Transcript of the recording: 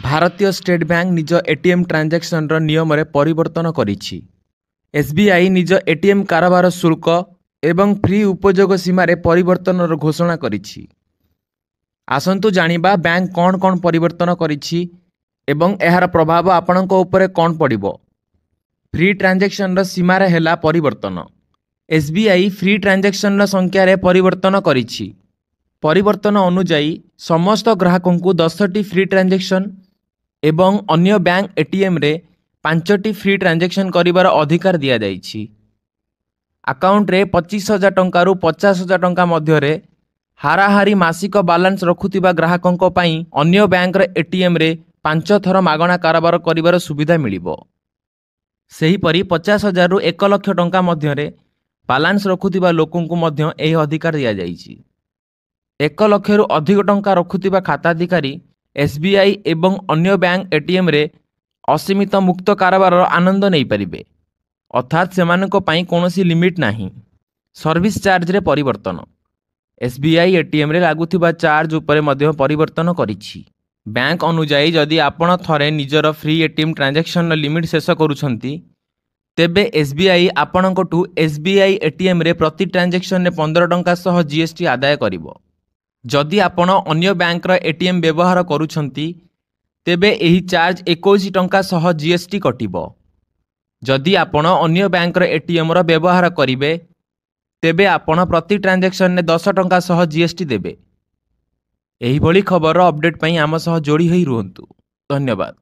भारतीय state bank निज ATM transaction नियम रे परिवर्तन करिछि। एसबीआई निज एटीएम कारोबार शुल्क एवं फ्री उपयोग सीमा रे परिवर्तन घोषणा करिछि। आसंतु जानिबा बैंक कौन कौन परिवर्तन करिछि एवं एहार प्रभाव आपणक उपरे कौन पड़िबो। फ्री ट्रांजैक्शन सीमा रे हेला परिवर्तन। एसबीआई फ्री ट्रांजैक्शन संख्या रे परिवर्तन करिछि। परिवर्तन अनुजाई समस्त ग्राहकों को 10टी फ्री ट्रांजैक्शन एवं अन्य बैंक एटीएम रे 5टी फ्री ट्रांजैक्शन करिवार अधिकार दिया जाइछि। अकाउंट रे 25,000 टंका रु 50,000 टंका मध्य रे हाराहारी मासिक बैलेंस रखुथिबा ग्राहकों पई अन्य बैंक रे एटीएम रे 5 थर मागणा कारोबार करिवार सुविधा मिलिबो। सेही परी 50,000 रु 1 लाख टंका मध्य रे बैलेंस रखुथिबा लोकन को मध्य एही अधिकार दिया जाइछि। 1 लाख रु अधिक टंका रखुथिबा खाताधिकारी एसबीआई एवं अन्य बैंक एटीएम रे असीमित मुक्त कारोबार आनंद नहीं पारिबे, अर्थात सेमानक पई कोनोसी लिमिट नाही। सर्विस चार्ज रे परिवर्तन। एसबीआई एटीएम रे लागुथिबा चार्ज उपरे मध्य परिवर्तन करिछि। बैंक अनुजाई जदि आपण थरे निजर फ्री एटीएम ट्रांजैक्शन लिमिट शेष करूछंती तेबे एसबीआई आपणकटू एसबीआई एटीएम रे प्रति ट्रांजैक्शन ने 15 टंका सह जीएसटी आदाय करिवो। जदि आपण अन्य बैंक एटीएम व्यवहार करूछंती तेबे एही चार्ज 21 टंका सह जीएसटी कटिबो। जदि आपण अन्य बैंक एटीएम व्यवहार करिवे तेबे आपण प्रति ट्रांजैक्शन ने 10 टंका सह जीएसटी देबे। एही भली खबर अपडेट पई आम सह जोड़ी होई रुहंतु। धन्यवाद।